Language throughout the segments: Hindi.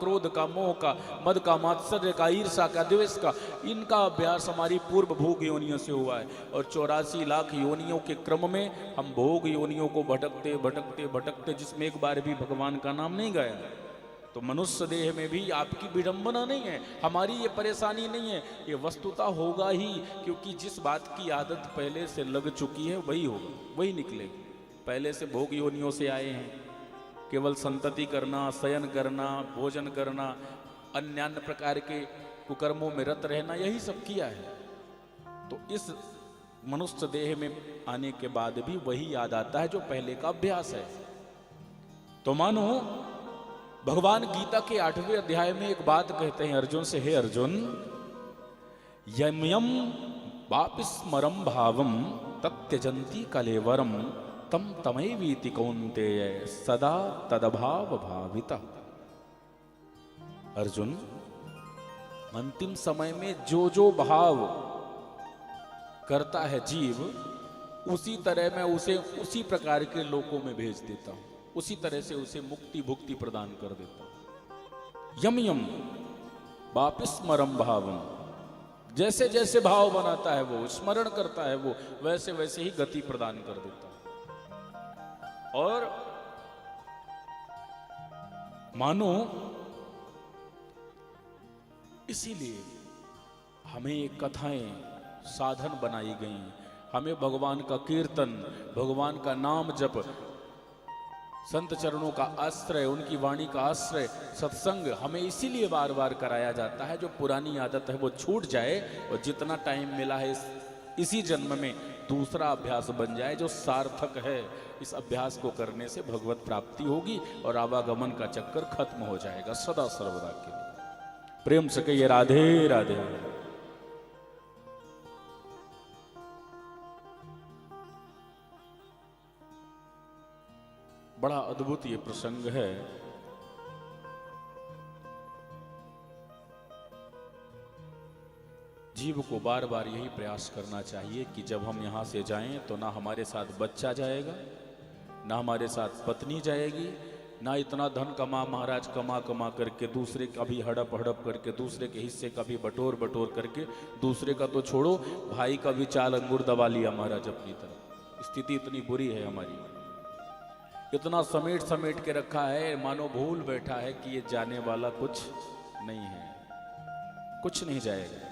क्रोध का, मोह का, मद का, मात्सर्य का, ईर्षा का, द्वेष का, इनका अभ्यास हमारी पूर्व भोग योनियों से हुआ है। और 84 लाख योनियों के क्रम में हम भोग योनियों को भटकते भटकते भटकते, जिसमें एक बार भी भगवान का नाम नहीं गाया। तो मनुष्य देह में भी आपकी विडंबना नहीं है, हमारी ये परेशानी नहीं है, ये वस्तुतः होगा ही, क्योंकि जिस बात की आदत पहले से लग चुकी है वही होगा, वही निकलेगी। पहले से भोग योनियों से आए हैं, केवल संतति करना, शयन करना, भोजन करना, अन्य अन्य प्रकार के कुकर्मों में रत रहना, यही सब किया है। तो इस मनुष्य देह में आने के बाद भी वही याद आता है जो पहले का अभ्यास है। तो मानो भगवान गीता के 8वें अध्याय में एक बात कहते हैं अर्जुन से, हे अर्जुन, यम यम वापिस्मरम भावम तत्यजंती कलेवरम तम तमैवीति कौन्तेय सदा तदभाव भाविता। अर्जुन, अंतिम समय में जो जो भाव करता है जीव, उसी तरह मैं उसे उसी प्रकार के लोकों में भेज देता हूं, उसी तरह से उसे मुक्ति भुक्ति प्रदान कर देता हूं। यम यम वापिस्मरम भावम, जैसे जैसे भाव बनाता है वो, स्मरण करता है वो, वैसे वैसे ही गति प्रदान कर देता है। और मानो इसीलिए हमें कथाएं साधन बनाई गई, हमें भगवान का कीर्तन, भगवान का नाम जप, संत चरणों का आश्रय, उनकी वाणी का आश्रय, सत्संग हमें इसीलिए बार बार कराया जाता है, जो पुरानी आदत है वो छूट जाए और जितना टाइम मिला है इसी जन्म में दूसरा अभ्यास बन जाए जो सार्थक है। इस अभ्यास को करने से भगवत प्राप्ति होगी और आवागमन का चक्कर खत्म हो जाएगा सदा सर्वदा के लिए। प्रेम से कहिए राधे राधे। बड़ा अद्भुत ये प्रसंग है। जीव को बार बार यही प्रयास करना चाहिए कि जब हम यहां से जाएं तो ना हमारे साथ बच्चा जाएगा, ना हमारे साथ पत्नी जाएगी, ना इतना धन कमा महाराज कमा कमा करके दूसरे का भी हड़प हड़प करके, दूसरे के हिस्से का भी बटोर बटोर करके, दूसरे का तो छोड़ो भाई का भी चाल अंगूर दबा लिया महाराज अपनी तरफ। स्थिति इतनी बुरी है हमारी, इतना समेट समेट के रखा है, मानो भूल बैठा है कि ये जाने वाला कुछ नहीं है, कुछ नहीं जाएगा।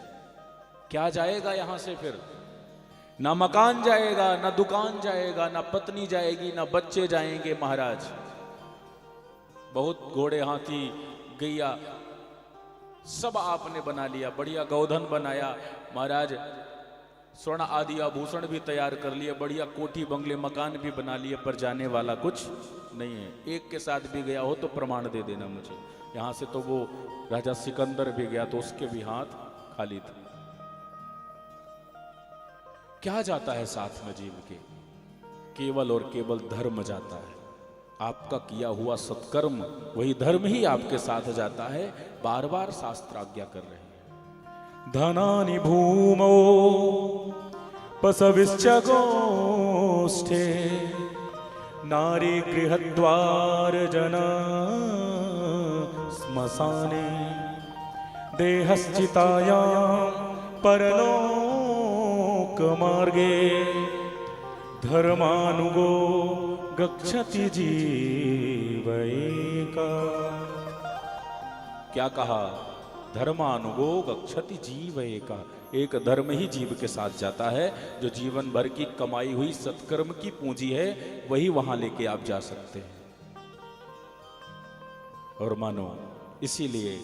क्या जाएगा यहां से फिर? ना मकान जाएगा, ना दुकान जाएगा, ना पत्नी जाएगी, ना बच्चे जाएंगे महाराज। बहुत घोड़े हाथी गैया सब आपने बना लिया, बढ़िया गोधन बनाया महाराज, स्वर्ण आदि आभूषण भी तैयार कर लिए, बढ़िया कोठी बंगले मकान भी बना लिए, पर जाने वाला कुछ नहीं है। एक के साथ भी गया हो तो प्रमाण दे देना मुझे। यहां से तो वो राजा सिकंदर भी गया तो उसके भी हाथ खाली थे। क्या जाता है साथ में जीव के? केवल और केवल धर्म जाता है। आपका किया हुआ सत्कर्म, वही धर्म ही आपके साथ जाता है। बार बार शास्त्र आज्ञा कर रहे हैं, धनानि भूमौ पशविश्च गोष्ठे नारी गृहद्वार जना श्मशाने देहश्चितायां परलोक मार्गे धर्मानुगो गच्छति जीव एका। क्या कहा? धर्मानुगो गच्छति जीव एका। एक धर्म ही जीव के साथ जाता है, जो जीवन भर की कमाई हुई सत्कर्म की पूंजी है, वही वहां लेके आप जा सकते हैं। और मानो इसीलिए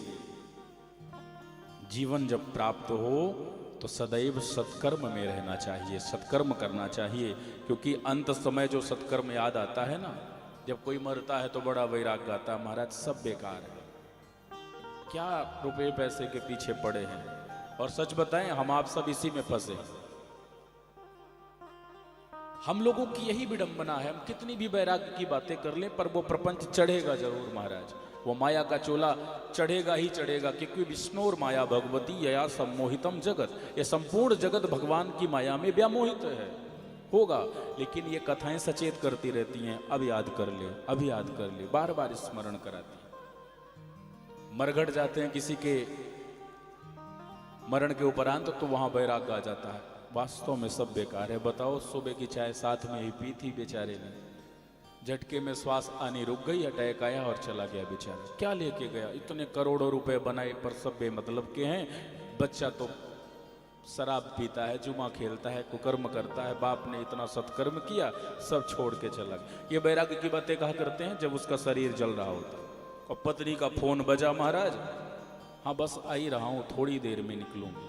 जीवन जब प्राप्त हो तो सदैव सत्कर्म में रहना चाहिए, सत्कर्म करना चाहिए, क्योंकि अंत समय जो सत्कर्म याद आता है ना, जब कोई मरता है तो बड़ा वैराग्य आता है, महाराज सब बेकार है, क्या रुपए पैसे के पीछे पड़े हैं। और सच बताएं, हम आप सब इसी में फंसे। हम लोगों की यही विडंबना है, हम कितनी भी वैराग्य की बातें कर लें पर वो प्रपंच चढ़ेगा जरूर महाराज, वो माया का चोला चढ़ेगा ही चढ़ेगा, क्योंकि विष्णुर माया भगवती यया सम्मोहितम जगत, ये संपूर्ण जगत भगवान की माया में व्यामोहित है, होगा। लेकिन ये कथाएं सचेत करती रहती हैं, अब याद कर ले, अब याद कर ले, बार बार स्मरण कराती। मरघट जाते हैं किसी के मरण के उपरांत तो वहां वैराग्य आ जाता है। वास्तव में सब बेकार है। बताओ, सुबह की चाय साथ में ही पी थी बेचारे ने, झटके में श्वास आनी रुक गई, अटैक आया और चला गया बेचारा। क्या लेके गया? इतने करोड़ों रुपए बनाए पर सब बेमतलब के हैं। बच्चा तो शराब पीता है, जुआ खेलता है, कुकर्म करता है, बाप ने इतना सत्कर्म किया, सब छोड़ के चला गया। ये वैराग्य की बातें कहा करते हैं जब उसका शरीर जल रहा होता। और पत्नी का फोन बजा, महाराज हाँ बस आ ही रहा हूं, थोड़ी देर में निकलूंगी।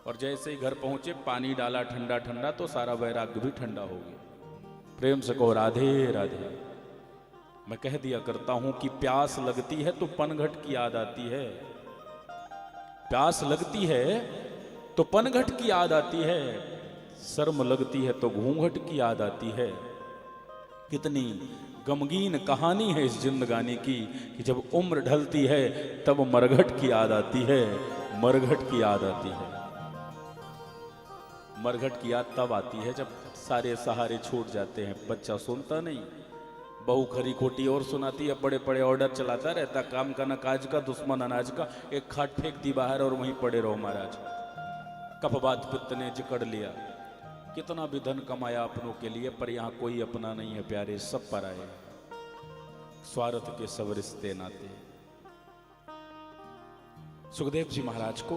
और जैसे ही घर पहुंचे, पानी डाला ठंडा ठंडा, तो सारा वैराग्य भी ठंडा हो गया। प्रेम से कहो राधे राधे। मैं कह दिया करता हूं कि प्यास लगती है तो पनघट की याद आती है। प्यास लगती है तो पनघट की याद आती है, शर्म लगती है तो घूंघट की याद आती है। कितनी गमगीन कहानी है इस जिंदगानी की कि जब उम्र ढलती है तब मरघट की याद आती है, मरघट की याद आती है। मरघट की याद तब आती है जब सारे सहारे छूट जाते हैं। बच्चा सुनता नहीं, बहू खरी खोटी और सुनाती है, बड़े बड़े ऑर्डर चलाता रहता, काम का न काज का, दुश्मन अनाज का। एक खाट फेंक दी बाहर और वहीं पड़े रहो महाराज। कफबात पित्त ने जकड़ लिया। कितना भी धन कमाया अपनों के लिए, पर यहाँ कोई अपना नहीं है प्यारे, सब पराए। स्वार्थ के सब रिश्ते नाते। सुखदेव जी महाराज को